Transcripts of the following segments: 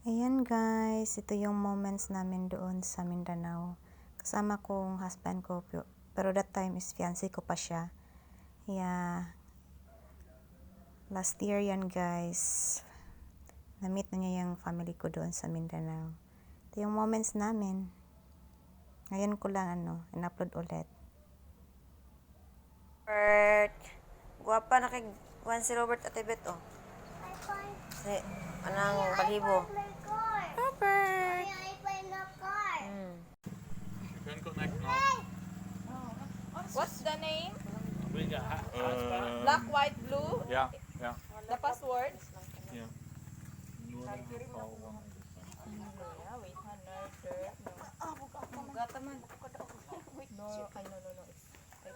Ayan guys, ito yung moments namin doon sa Mindanao. Kasama kong husband ko, pero that time is fiancé ko pa siya. Yeah. Last year yan guys. Na-meet na niya yung family ko doon sa Mindanao. Ito yung moments namin. Ngayon ko lang in-upload ulit. Robert. Guwapa na kay Juan si Robert at Ibet oh. Si, anang balibo. Robert! Can connect now. What's the name? Uh, Black, white, blue. yeah, yeah, The password. yeah. Wait, Gata man. No, no.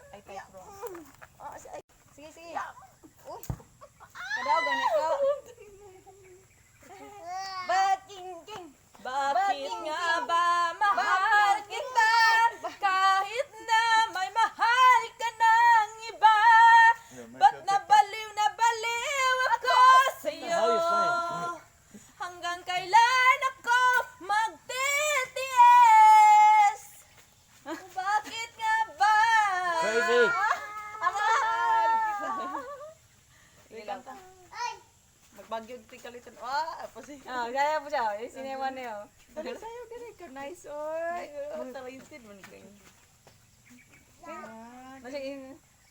I type wrong. Sige. Uy. Kadaw ganito. Bakit nga ba mahal kita kahit na may mahal ka ng iba? Ba't nabaliw ako sa'yo? Hanggang kailan ako magtitiis? Bakit nga ba? Crazy. Mahal kita. Sige lang ka. Magbagyog tikalitan. Gaya po siya. Sinewan niyo. Pero sa'yo, ganun ka. Nice, oy. Talented mo ni kayo.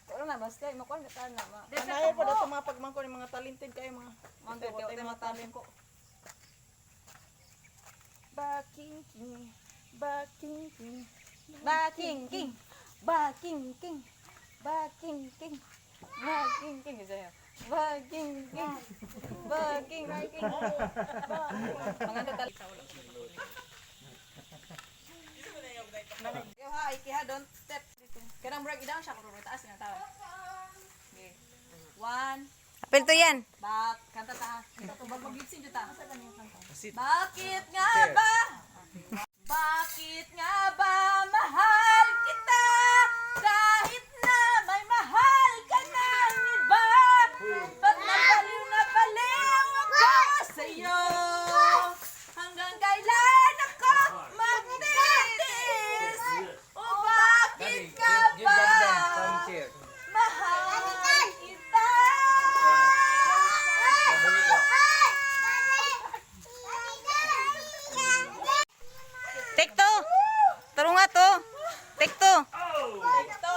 Wala na, basta. Makuha na tayo na. Anayo po dito mga pagmangko ng mga talented kayo mga Mga talent ko. Baking. Sa'yo. Baking. Mga natal. Yo ha, ikiha, don't step. Kanang break down siya kung taas nga tao. Okay. 1, Apel to yan. kanta ta. Ito mag-gitsin jud ta. Bakit nga ba? Bakit nga ba mahal kita kahit na may mahal ka ng iba? Ba't nabaliw ako sa'yo? Hanggang kailan ako magtitiis? O bakit nga ba mahal kita? Take to. Taro nga to. Take to. Ito.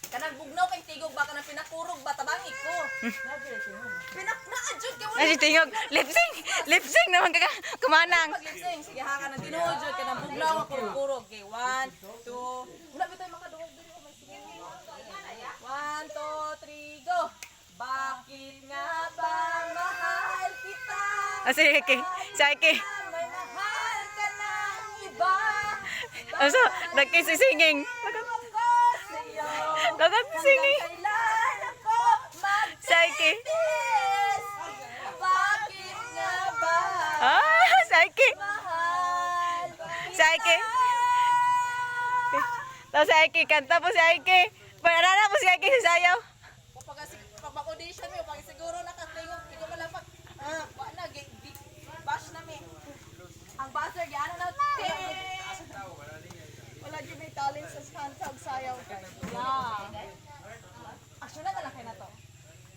Kanang bugnaw kay tigog baka nang pinakurog ba tabangi ko. Naadjud ka wala. Ay, tingog. Lip sync naman ka kumanang. Maglipsing sige ha ka nang tinuod kanang bugnaw nga kurog-kurog. Okay, 1 2. Wala bitaw makadungog diri o may sige. 1 2 3 go. Bakit nga ba mahal kita? Sige. May mahal ka ng iba. Also, nagkisisinging. Nagkisinging. Kailan ako Saiki. magtitiis? Bakit nga ba Saiki. mahal Saiki. To Saiki, kanta po Saiki. Parana po si Saiki sa sayaw. pag mag-audition mo, pag siguro nakatingog, hindi ko malapag. Wala na, bash na mi. Ang buzzer, gano'n na. wala gyud may talent sa kanta ug sayaw. Yeah. Action na lang kayo na to.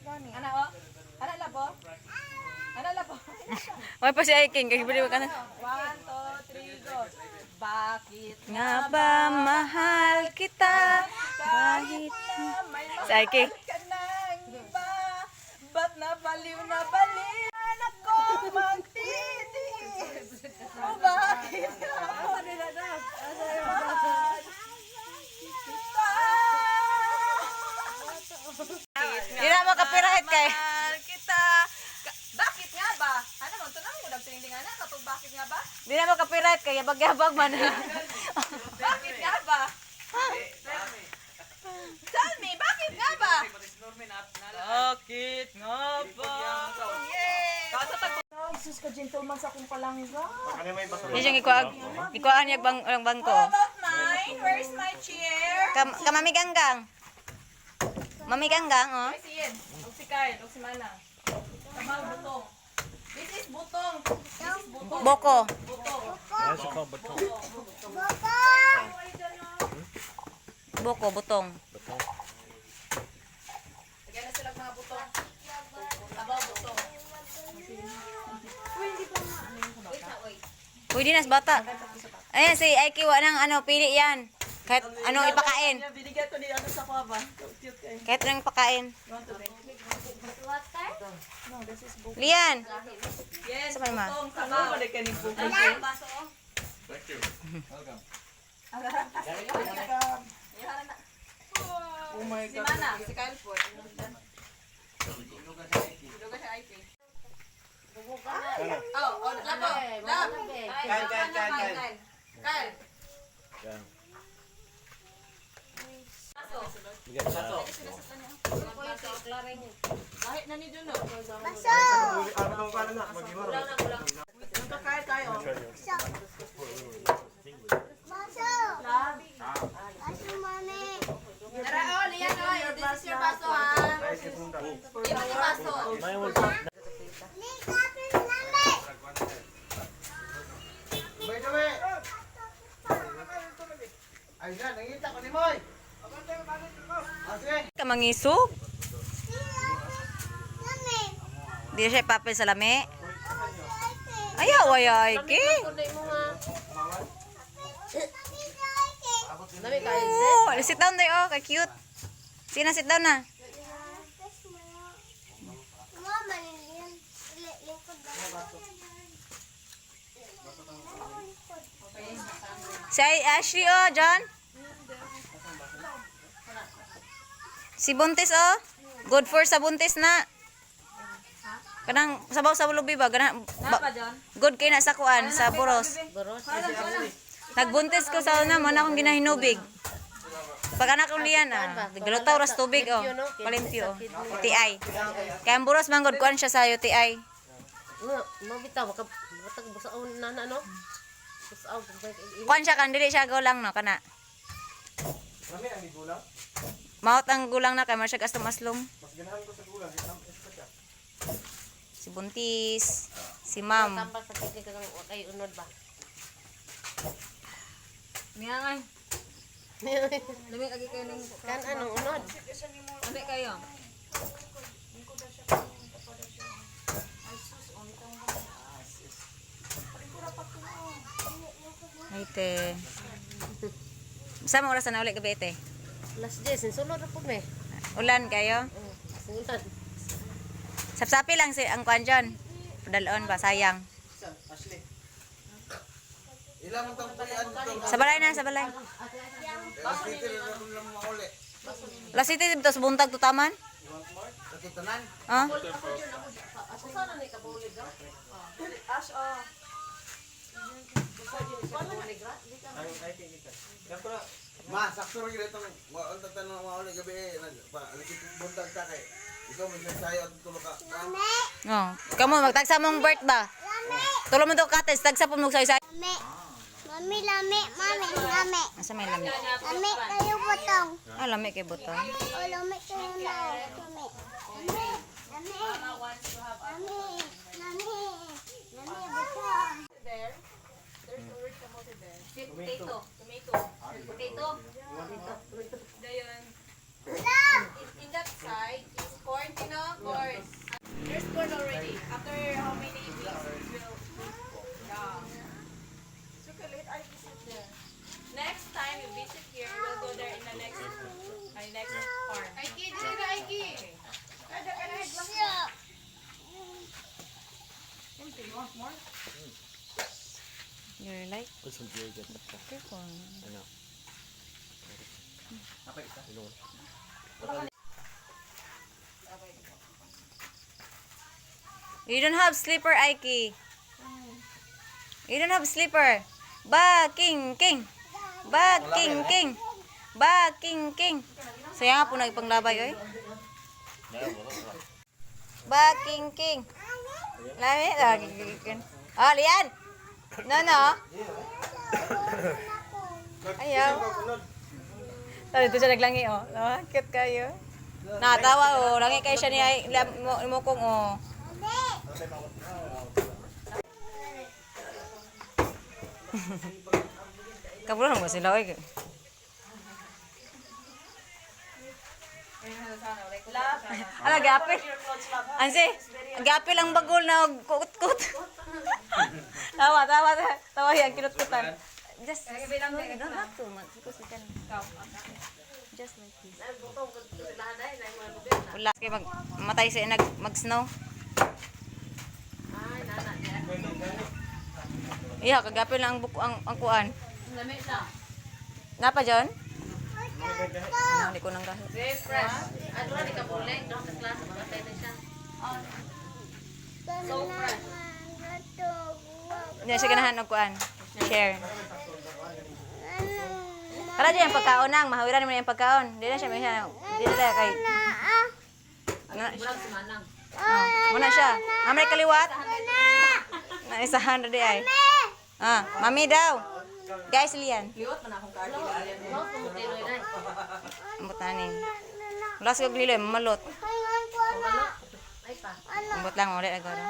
Gani. Ana o? Ana labo? May pa si Saiki, kagibili ka na. 1 2 3 go. Bakit Nga ba mahal kita? Kahit may Saiki. mahal ka ng iba? Ba't nabaliw ako magtitiis? O bakit ka mahal kita? Di na mo copyright kay. Mahal kita. Bakit nga ba? Ano mo, ito na mo nagtinding na katong bakit nga ba? Di na mo copyright kay yabag-yabag man. Bakit nga ba? Tell me, bakit nga ba? Bakit nga ba? Jesus ka gentleman sa akong palangga. Di siyang ikuhaan niya ang bangko. How about mine? Where's my chair? Mami Ganggang. Mami Ganggang, oh. Ay, si Yen. Huwag si Kyle. Huwag si Mana. Kamang butong. This is butong. Boko. Why is it called baton? Boko, butong. Baton. Lagyan na sila mga butong. Tabaw butong. Uy, di nas bata. Ayan, si Aiki, nang ano, pili yan. Kahit anong ipakain. Binigyan ko ni ano sa kuwaba. Cute kayo. Kahit anong ipakain. You want to drink? No, this is book. Lian. Yes, Sabay, ma. butong, Ano tabaw. ba na kaning book? Thank you. Welcome. Oh my Si God. Mana, si Kyle po. Lugar siya IP. Oh, labo. Lab. Kyle. Yeah. Kahit na ni Juno. Kaya tayo. Tara, oh, Lian, oh, this is your baso, ha? Empty baso. Mine was Ka mangisog. Di siya papel sa lami. Ayaw, ay Aiki. Oh, sit down tayo, oh, kay cute. Sina sit down na. Si Ashley, oh, John. Si Buntis, oh. Good for sa Buntis na. Kanang sabaw sa lubi ba? Kanang, good kay na sa kuan, sa buros. Nagbuntis ko sa una, man akong ginahinubig. Pag anak kong liyan, galutaw ras tubig, oh. Palimpyo, oh. UTI. Kaya ang buros manggod kuan siya sa UTI. Mabitaw makatag busaon na ano. Busaw Kuan siya kan dili siya gulang no kana. Maot ang gulang na kay mar siya astom-aslom. Si Buntis, si Ma'am. tambal sa kiti kang kay unod ba. Ngangay. Lami lagi kayo ning Kan anong unod? Ande kayo. Ay te. Sa mga oras na uli gabi te. Last day sin sulod ra pud me. Ulan kayo. Singulan. Sapsapi lang si ang kuan John. Padalon ba sayang. Ilang tang puyan ito? Sa balay na, sa balay. Dito lang mauli. Las City dito sa buntag tutaman. Nakitanan. Ah? Ma, sakto rin itong ang tatanong mauli gabi buntag ta kay. Ikaw may sayo at tulog ka. Oh. Kamu magtagsa mong birth ba? Tulo mo to kates, tagsa po mo say. Mami, lami, lami. Asa may lami? Lami kayo butong. Ah, lami kay butong. O, lami kayo na. Lami. Lami. Lami. Lami. Lami, butong. Potato. Potato. Dayon. In that side is corn, Tino? Corn. There's corn already. After how many weeks it will... Yeah. Next time you visit here, we'll go there in the next farm. Aiki, dito na Aiki. You're like, this one's really good. careful. I know. You don't have slipper, Aiki. You don't have slipper. Ba, king, king. Ba, king, king. Ba, king, king. Saya nga po nagpanglabay, oy. Ba, king, king. Lami, lagi, king. Oh, Lian. No. Ayaw. Tadi itu siya naglangi, oh. Cute kayo. Natawa, oh. Langi kayo siya ni Mukong, oh. Kabulan mo sila oy. Ala gapil. Ansi, gapil ang bagol na og kut-kut. Tawa, tawa, tawa yan kinut-kutan. Just you don't have to much because you can just like this. Wala kay matay sa mag-snow. Iya, kagapil lang ang buko ang kuan. Napa John? Hindi ko nang kahit. Ano na di ka buling, doon sa klase patay na siya. So fresh. Hindi siya ganahan og kuan. Share. Kala dyan yung pagkaon nang, mahawiran mo yung pagkaon. Hindi na siya, may siya. Hindi na kay... Bulag si Manang. Muna siya. Mamay kaliwat. Na isahan na di ay. Mami daw. Guys, liyan. Liwat man akong card. Mo pumuti loy dai. Ambot na ni. Wala sa gilo, mamalot. Ay pa. Ambot lang, ulit agora.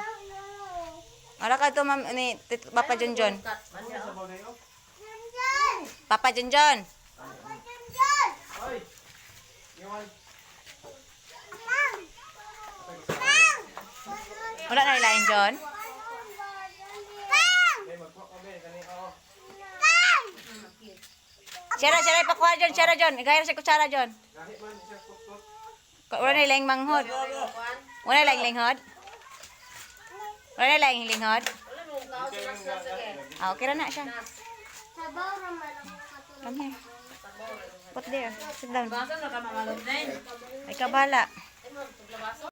Wala ka ito, ma'am, ni Papa John John. Papa John John. Wala na nilain John. Sira, pakuha John, sira John. Igayar sa kutsara John. Wala na nilaing manghod. Wala na nilaing linghod. Wala na nilaing linghod. Wala mo kao sila sa sige. Okay ra na siya. Sabaw naman ako katulad. Come here. Put there. Sit down. Basa na ka mamalog din. Ay kabala. Ay mo tuglabaso.